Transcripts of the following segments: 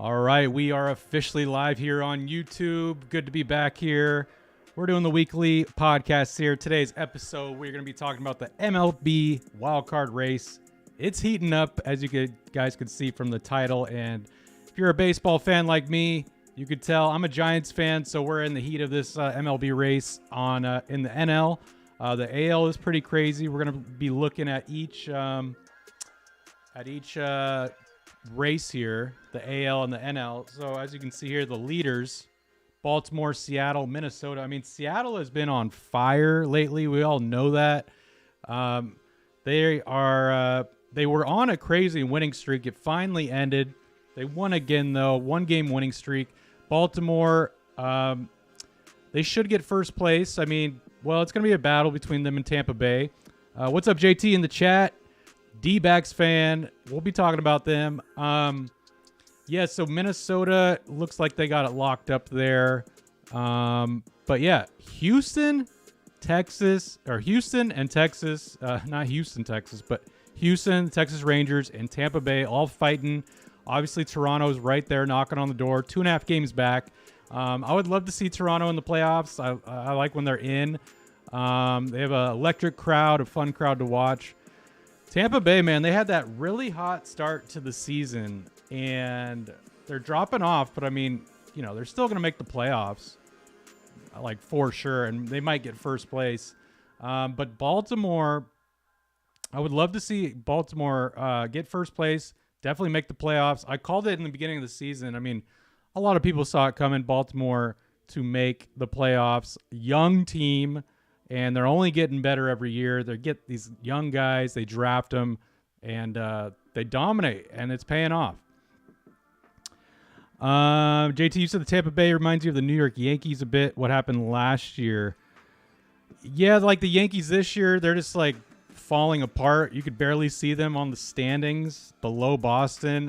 All right, we are officially live here on YouTube. Good to be back here. We're doing the weekly podcast here. Today's episode, we're going to be talking about the MLB Wildcard Race. It's heating up, as you guys could see from the title. And if you're a baseball fan like me, you could tell I'm a Giants fan, so we're in the heat of this MLB race in the NL. The AL is pretty crazy. We're going to be looking at each race here, the AL and the NL. So as you can see here, the leaders, Baltimore, Seattle, Minnesota. I mean, Seattle has been on fire lately. We all know that. They were on a crazy winning streak. It finally ended. They won again, though. 1-game winning streak. Baltimore, they should get first place. I mean, well, it's going to be a battle between them and Tampa Bay. What's up, JT, in the chat? D-backs fan. We'll be talking about them. Yeah, so Minnesota looks like they got it locked up there. But yeah, Houston and Texas, not Houston, Texas, but Houston, Texas Rangers, and Tampa Bay all fighting. Obviously, Toronto's right there knocking on the door, 2.5 games back. I would love to see Toronto in the playoffs. I like when they're in. They have an electric crowd, a fun crowd to watch. Tampa Bay, man, they had that really hot start to the season, and they're dropping off. But, I mean, you know, they're still going to make the playoffs, like, for sure, and they might get first place. But Baltimore, I would love to see Baltimore get first place, definitely make the playoffs. I called it in the beginning of the season. I mean, a lot of people saw it coming, Baltimore to make the playoffs. Young team. And they're only getting better every year. They get these young guys, they draft them, and they dominate, and it's paying off. JT, you said the Tampa Bay reminds you of the New York Yankees a bit. What happened last year? Yeah, like the Yankees this year, they're just like falling apart. You could barely see them on the standings below Boston.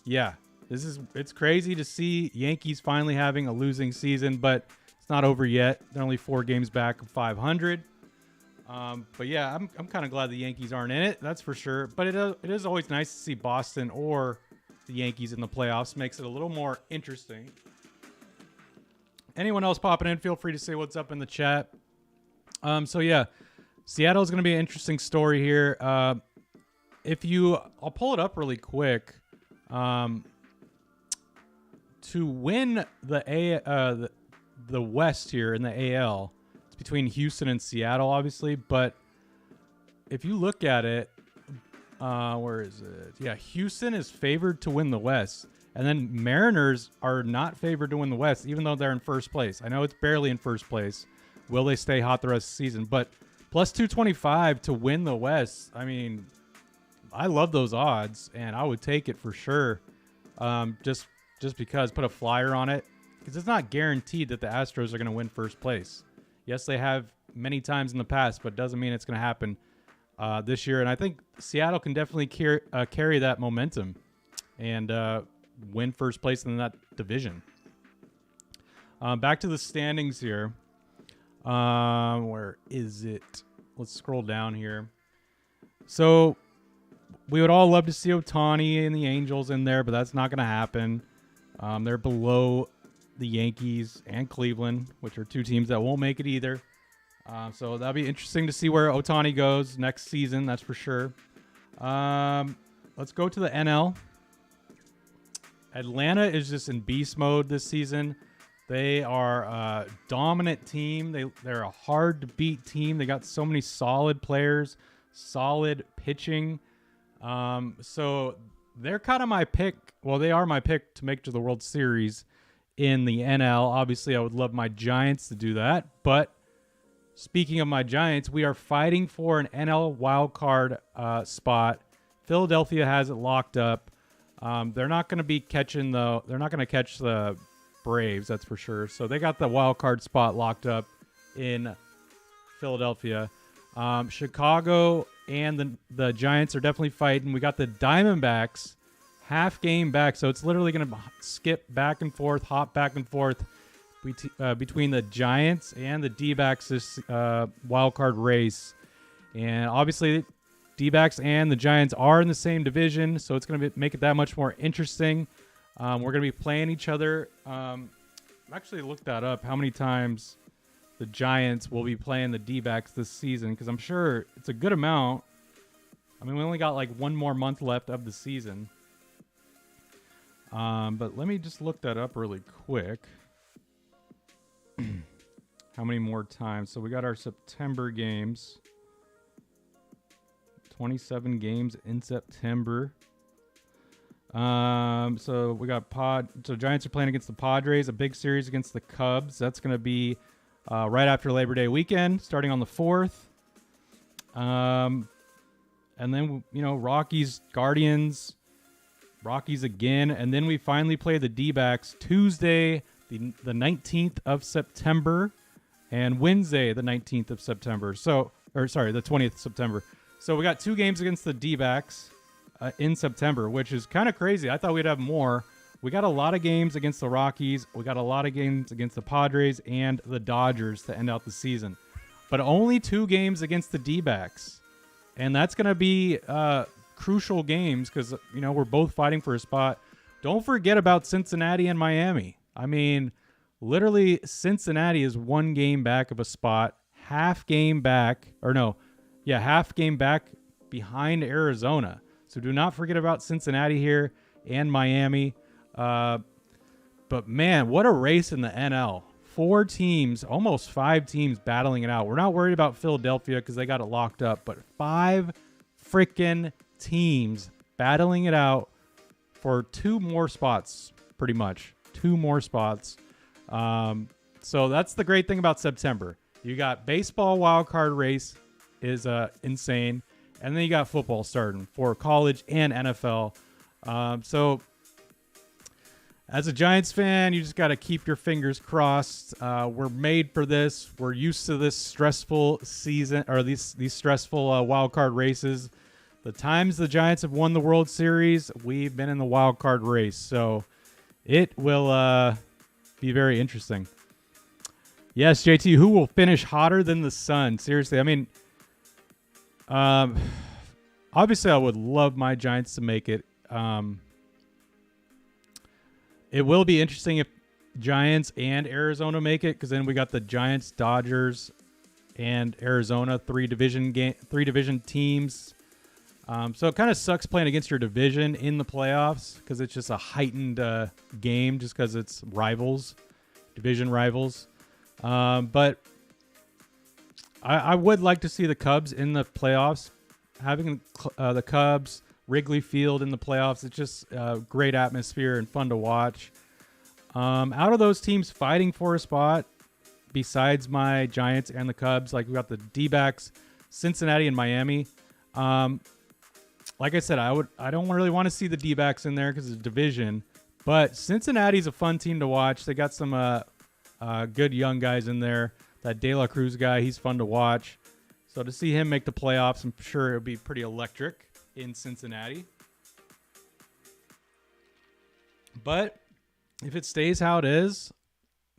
Yeah, it's crazy to see Yankees finally having a losing season, but it's not over yet. They're only 4 games back of 500. But yeah, I'm kind of glad the Yankees aren't in it. That's for sure. But it is always nice to see Boston or the Yankees in the playoffs. Makes it a little more interesting. Anyone else popping in, feel free to say what's up in the chat. So yeah, Seattle's going to be an interesting story here. I'll pull it up really quick. To win the West here in the AL, it's between Houston and Seattle, obviously. But if you look at it, where is it? Yeah, Houston is favored to win the West. And then Mariners are not favored to win the West, even though they're in first place. I know it's barely in first place. Will they stay hot the rest of the season? But plus 225 to win the West. I mean, I love those odds, and I would take it for sure. Just because, put a flyer on it. Because it's not guaranteed that the Astros are going to win first place. Yes, they have many times in the past, but it doesn't mean it's going to happen this year. And I think Seattle can definitely carry that momentum and win first place in that division. Back to the standings here. Where is it? Let's scroll down here. So we would all love to see Ohtani and the Angels in there, but that's not going to happen. They're below the Yankees and Cleveland, which are 2 teams that won't make it either. So that'll be interesting to see where Ohtani goes next season, that's for sure. Let's go to the NL. Atlanta is just in beast mode this season. They are a dominant team. They're a hard-to-beat team. They got so many solid players, solid pitching. So they're kind of my pick. Well, they are my pick to make it to the World Series in the NL. Obviously, I would love my Giants to do that. But speaking of my Giants, we are fighting for an NL wildcard spot. Philadelphia has it locked up. They're not going to be catching they're not going to catch the Braves, that's for sure. So they got the wildcard spot locked up in Philadelphia. Chicago and the Giants are definitely fighting. We got the Diamondbacks half game back, so it's literally going to skip back and forth, hop back and forth between the Giants and the D-backs this wild card race. And obviously, D-backs and the Giants are in the same division, so it's going to make it that much more interesting. We're going to be playing each other. I actually looked that up, how many times the Giants will be playing the D-backs this season, because I'm sure it's a good amount. I mean, we only got like one more month left of the season. But let me just look that up really quick. How many more times? So we got our September games. 27 games in September. So we got So Giants are playing against the Padres, a big series against the Cubs. That's going to be right after Labor Day weekend, starting on the 4th. And then, Rockies, Guardians, Rockies again. And then we finally play the D-backs Tuesday, the 19th of September, and Wednesday, the 19th of September. The 20th of September. So we got 2 games against the D-backs in September, which is kind of crazy. I thought we'd have more. We got a lot of games against the Rockies. We got a lot of games against the Padres and the Dodgers to end out the season. But only 2 games against the D-backs. And that's going to be crucial games because, we're both fighting for a spot. Don't forget about Cincinnati and Miami. I mean, literally, Cincinnati is 1 game back of a spot, half game back behind Arizona. So do not forget about Cincinnati here and Miami. But man, what a race in the NL. 4 teams, almost 5 teams battling it out. We're not worried about Philadelphia because they got it locked up, but 5 freaking teams battling it out for 2 more spots, pretty much. 2 more spots. So that's the great thing about September. You got baseball wildcard race is insane. And then you got football starting for college and NFL. So as a Giants fan, you just got to keep your fingers crossed. We're made for this. We're used to this stressful season or these stressful wild card races. The times the Giants have won the World Series, we've been in the wild card race. So it will be very interesting. Yes, JT, who will finish hotter than the sun? Seriously, I mean, obviously I would love my Giants to make it. It will be interesting if Giants and Arizona make it, because then we got the Giants, Dodgers, and Arizona, 3 division teams. So it kind of sucks playing against your division in the playoffs because it's just a heightened game just because it's division rivals. But I would like to see the Cubs in the playoffs. Having the Cubs, Wrigley Field in the playoffs, it's just a great atmosphere and fun to watch. Out of those teams fighting for a spot, besides my Giants and the Cubs, like we got the D-backs, Cincinnati, and Miami. Like I said, I don't really want to see the D-backs in there because it's a division. But Cincinnati's a fun team to watch. They got some good young guys in there. That De La Cruz guy, he's fun to watch. So to see him make the playoffs, I'm sure it'll be pretty electric in Cincinnati. But if it stays how it is,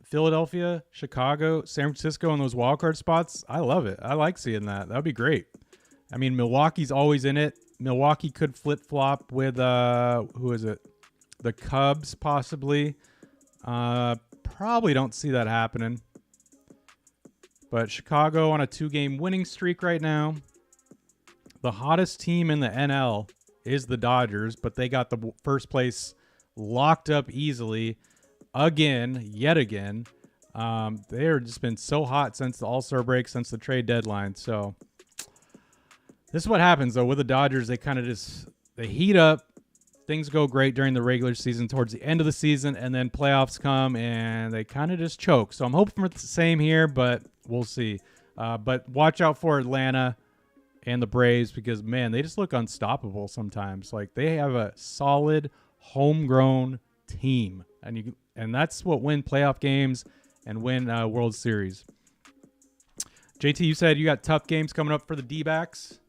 Philadelphia, Chicago, San Francisco, and those wildcard spots, I love it. I like seeing that. That would be great. I mean, Milwaukee's always in it. Milwaukee could flip-flop with, who is it? The Cubs, possibly. Probably don't see that happening. But Chicago on a 2-game winning streak right now. The hottest team in the NL is the Dodgers, but they got the first place locked up easily yet again. They've just been so hot since the All-Star break, since the trade deadline. So this is what happens, though, with the Dodgers. They kind of they heat up. Things go great during the regular season towards the end of the season, and then playoffs come, and they kind of just choke. So I'm hoping for the same here, but we'll see. But watch out for Atlanta and the Braves because, man, they just look unstoppable sometimes. Like, they have a solid homegrown team, and that's what win playoff games and win World Series. JT, you said you got tough games coming up for the D-backs.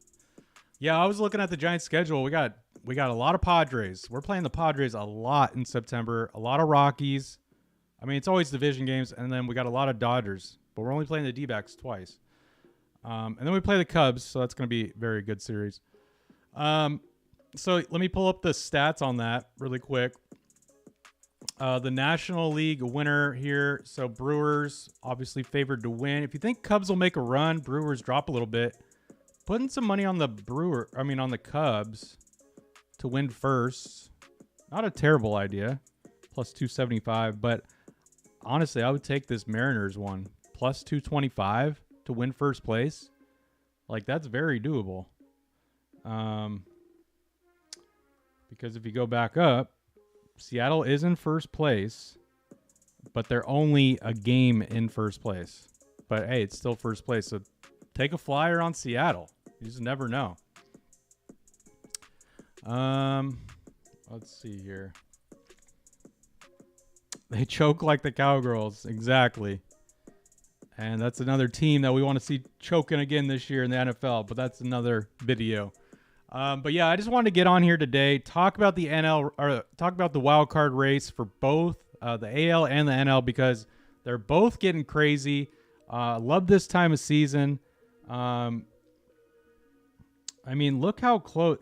Yeah, I was looking at the Giants' schedule. We got a lot of Padres. We're playing the Padres a lot in September. A lot of Rockies. I mean, it's always division games, and then we got a lot of Dodgers. But we're only playing the D-backs twice. And then we play the Cubs, so that's going to be a very good series. So let me pull up the stats on that really quick. The National League winner here. So Brewers obviously favored to win. If you think Cubs will make a run, Brewers drop a little bit. Putting some money on the on the Cubs to win first. Not a terrible idea. Plus 275, but honestly, I would take this Mariners one. Plus 225 to win first place. Like, that's very doable. Because if you go back up, Seattle is in first place, but they're only a game in first place. But hey, it's still first place. So take a flyer on Seattle. You just never know. Let's see here. They choke like the Cowgirls. Exactly. And that's another team that we want to see choking again this year in the NFL, but that's another video. But yeah, I just wanted to get on here today, talk about the NL, or talk about the wild card race for both the AL and the NL, because they're both getting crazy. Love this time of season. I mean, look how close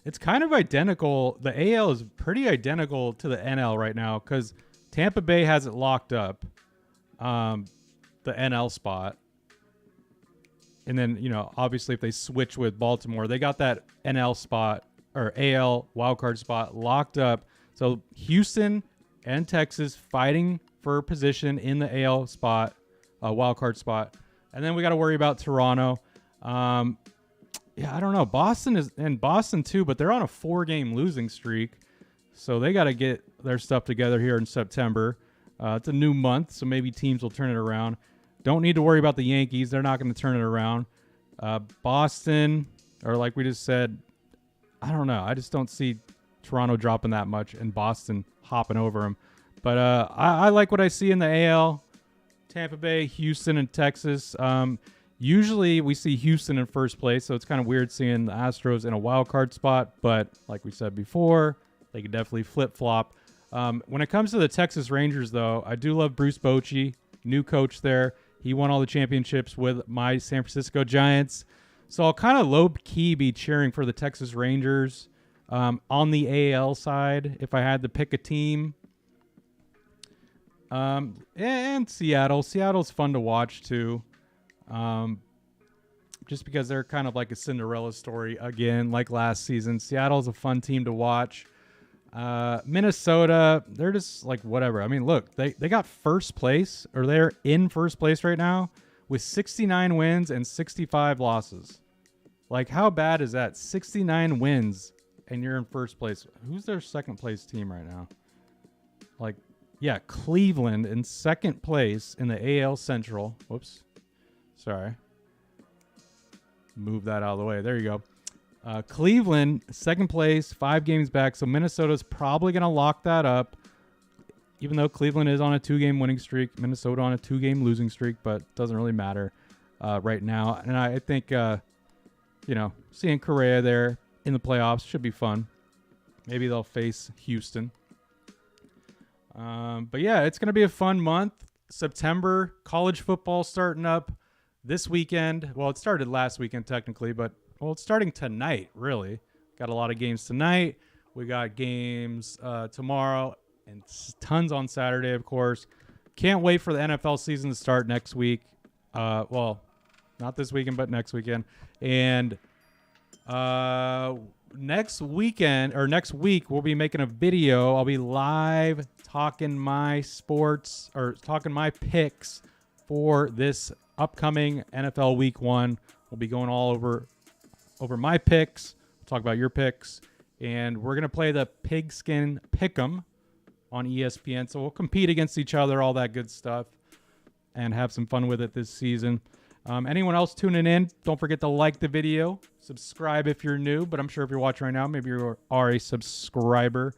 it's kind of identical. The AL is pretty identical to the NL right now because Tampa Bay has it locked up, the NL spot. And then, you know, obviously if they switch with Baltimore, they got that NL spot or AL wildcard spot locked up. So Houston and Texas fighting for position in the AL spot, wildcard spot. And then we got to worry about Toronto. Yeah, I don't know. Boston too, but they're on a 4-game losing streak. So they got to get their stuff together here in September. It's a new month, so maybe teams will turn it around. Don't need to worry about the Yankees. They're not going to turn it around. Boston, or like we just said, I don't know. I just don't see Toronto dropping that much and Boston hopping over them. But I like what I see in the AL. Tampa Bay, Houston, and Texas. Usually we see Houston in first place, so it's kind of weird seeing the Astros in a wild card spot. But like we said before, they could definitely flip-flop. When it comes to the Texas Rangers, though, I do love Bruce Bochy, new coach there. He won all the championships with my San Francisco Giants. So I'll kind of low-key be cheering for the Texas Rangers on the AL side if I had to pick a team. And Seattle. Seattle's fun to watch, too. Just because they're kind of like a Cinderella story again, like last season. Seattle's a fun team to watch. Minnesota, they're just like whatever. I mean, look, they got first place, or they're in first place right now with 69 wins and 65 losses. Like, how bad is that? 69 wins and you're in first place. Who's their second place team right now? Like, yeah, Cleveland in second place in the AL Central. Whoops. Sorry. Move that out of the way. There you go. Cleveland, second place, 5 games back. So Minnesota's probably going to lock that up. Even though Cleveland is on a 2-game winning streak, Minnesota on a 2-game losing streak, but doesn't really matter right now. And I think, seeing Correa there in the playoffs should be fun. Maybe they'll face Houston. But yeah, it's going to be a fun month. September, college football starting up this weekend. Well, it started last weekend technically, but it's starting tonight, really. Got a lot of games tonight. We got games tomorrow and tons on Saturday, of course. Can't wait for the NFL season to start next week. Well, not this weekend, but next weekend. And next week, we'll be making a video. I'll be live talking my sports, or talking my picks for this upcoming NFL Week 1. We'll be going all over my picks. We'll talk about your picks. And we're going to play the Pigskin Pick'em on ESPN. So we'll compete against each other, all that good stuff, and have some fun with it this season. Anyone else tuning in, don't forget to like the video. Subscribe if you're new, but I'm sure if you're watching right now, maybe you are a subscriber.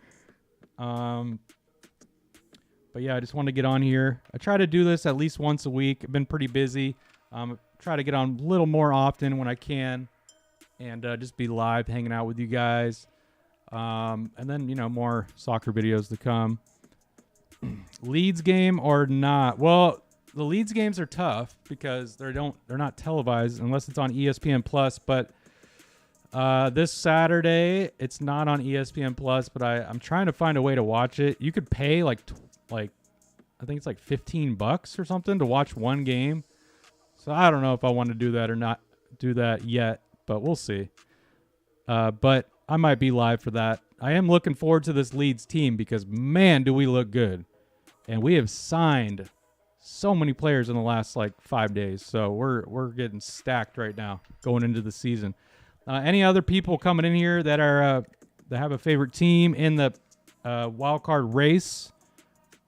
But yeah, I just wanted to get on here. I try to do this at least once a week. I've been pretty busy. Try to get on a little more often when I can, and just be live, hanging out with you guys. And then, more soccer videos to come. Leeds game or not? Well, the Leeds games are tough because they're not televised unless it's on ESPN Plus. But This Saturday, it's not on ESPN Plus, but I'm trying to find a way to watch it. You could pay like I think it's like $15 or something to watch one game. So I don't know if I want to do that or not do that yet, but we'll see. But I might be live for that. I am looking forward to this Leeds team because, man, do we look good. And we have signed so many players in the last, 5 days. So we're getting stacked right now going into the season. Any other people coming in here that are that have a favorite team in the wildcard race,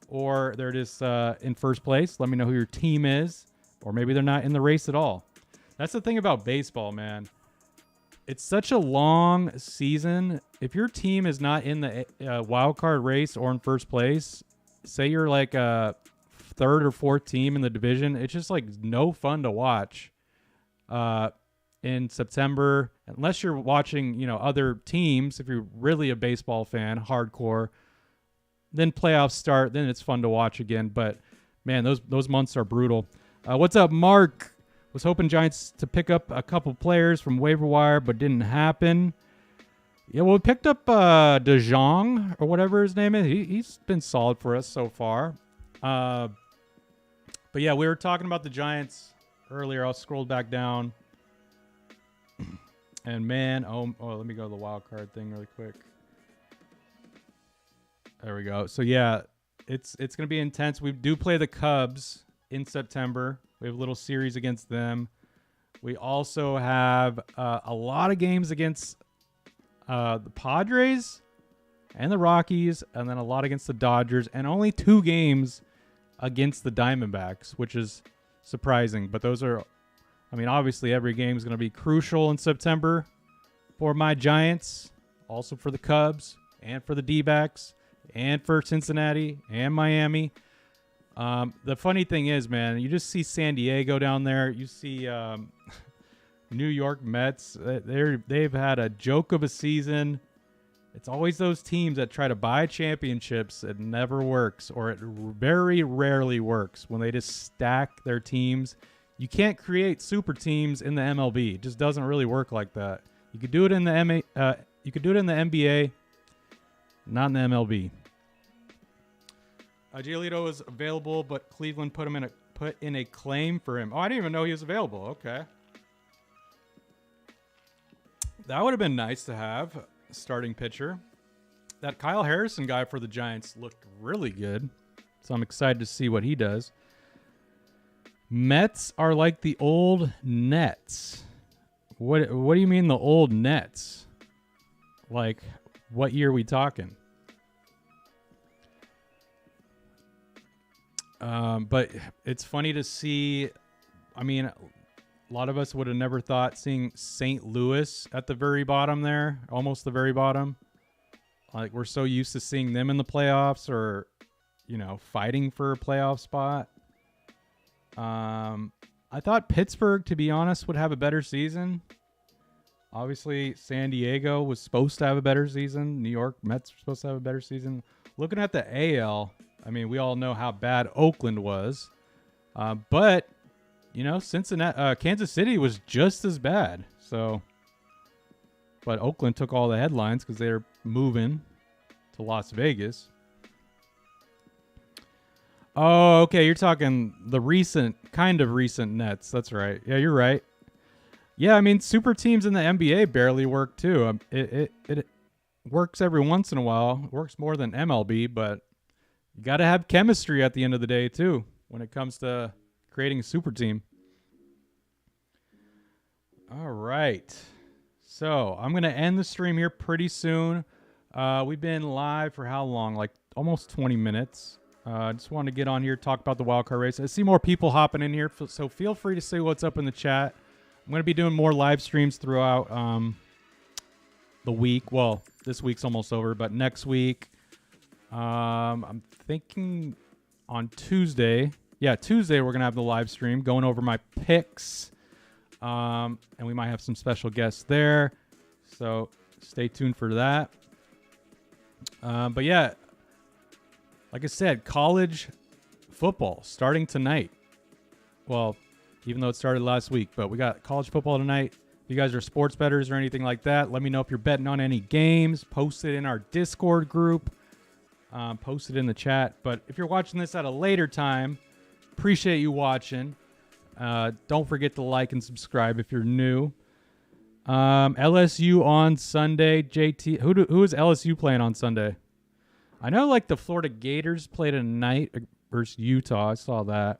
or they're just in first place? Let me know who your team is, or maybe they're not in the race at all. That's the thing about baseball, man. It's such a long season. If your team is not in the wild card race or in first place, say you're like a third or fourth team in the division, it's just like no fun to watch in September, unless you're watching, other teams. If you're really a baseball fan, hardcore, then playoffs start, then it's fun to watch again. But man, those months are brutal. What's up, Mark? Was hoping Giants to pick up a couple players from waiver wire, but didn't happen. Yeah, well, we picked up De Jong or whatever his name is. He's been solid for us so far. But yeah, we were talking about the Giants earlier. I'll scroll back down. And man, let me go to the wild card thing really quick. There we go. So yeah, it's going to be intense. We do play the Cubs in September. We have a little series against them. We also have a lot of games against the Padres and the Rockies, and then a lot against the Dodgers, and only 2 games against the Diamondbacks, which is surprising. But those are, obviously every game is going to be crucial in September for my Giants, also for the Cubs, and for the D-backs, and for Cincinnati and Miami. The funny thing is, man, you just see San Diego down there. You see New York Mets. They've had a joke of a season. It's always those teams that try to buy championships. It never works, or it very rarely works when they just stack their teams. You can't create super teams in the MLB. It just doesn't really work like that. You could do it in the NBA, not in the MLB. Giolito is available, but Cleveland put in a claim for him. Oh, I didn't even know he was available. Okay. That would have been nice to have, a starting pitcher. That Kyle Harrison guy for the Giants looked really good, so I'm excited to see what he does. Mets are like the old Nets. What do you mean the old Nets? Like, what year are we talking? But it's funny to see. A lot of us would have never thought seeing St. Louis at the very bottom there, almost the very bottom. Like, we're so used to seeing them in the playoffs or, fighting for a playoff spot. I thought Pittsburgh, to be honest, would have a better season. Obviously, San Diego was supposed to have a better season. New York Mets were supposed to have a better season. Looking at the AL, we all know how bad Oakland was. But, Cincinnati, Kansas City was just as bad. But Oakland took all the headlines because they're moving to Las Vegas. Oh, okay. You're talking the recent Nets. That's right. Yeah, you're right. Yeah, super teams in the NBA barely work too. It works every once in a while. It works more than MLB, but you got to have chemistry at the end of the day too when it comes to creating a super team. All right. So I'm going to end the stream here pretty soon. We've been live for how long? Like almost 20 minutes. I just wanted to get on here, talk about the wildcard race. I see more people hopping in here, so feel free to say what's up in the chat. I'm going to be doing more live streams throughout the week. Well, this week's almost over, but next week, I'm thinking on Tuesday. Yeah, Tuesday we're going to have the live stream going over my picks, and we might have some special guests there, so stay tuned for that. But yeah, like I said, college football starting tonight. Well, even though it started last week, but we got college football tonight. If you guys are sports bettors or anything like that, let me know if you're betting on any games. Post it in our Discord group. Post it in the chat. But if you're watching this at a later time, appreciate you watching. Don't forget to like and subscribe if you're new. LSU on Sunday. JT, who is LSU playing on Sunday? I know like the Florida Gators played tonight versus Utah. I saw that.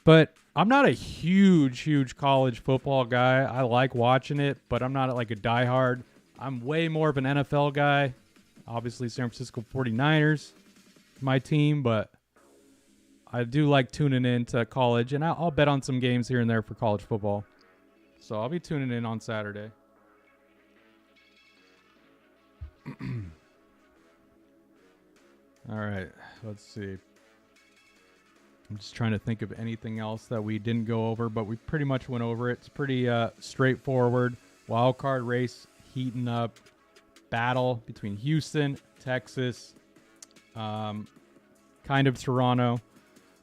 But I'm not a huge college football guy. I like watching it, but I'm not like a diehard. I'm way more of an NFL guy. Obviously, San Francisco 49ers, my team, but I do like tuning in to college, and I'll bet on some games here and there for college football. So I'll be tuning in on Saturday. All right, let's see. I'm just trying to think of anything else that we didn't go over, but we pretty much went over it. It's pretty straightforward. Wildcard race heating up. Battle between Houston, Texas, kind of Toronto,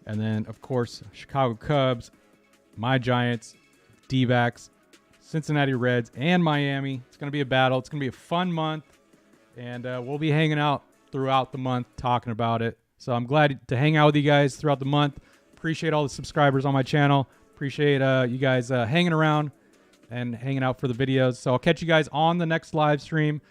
and then, of course, Chicago Cubs, my Giants, D-backs, Cincinnati Reds, and Miami. It's going to be a battle. It's going to be a fun month, and we'll be hanging out throughout the month talking about it. So I'm glad to hang out with you guys throughout the month. Appreciate all the subscribers on my channel. Appreciate you guys hanging around and hanging out for the videos. So I'll catch you guys on the next live stream.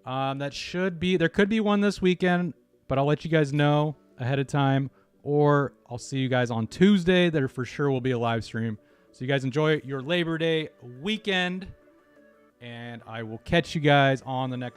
There could be one this weekend, but I'll let you guys know ahead of time, or I'll see you guys on Tuesday. There for sure will be a live stream. So you guys enjoy your Labor Day weekend, and I will catch you guys on the next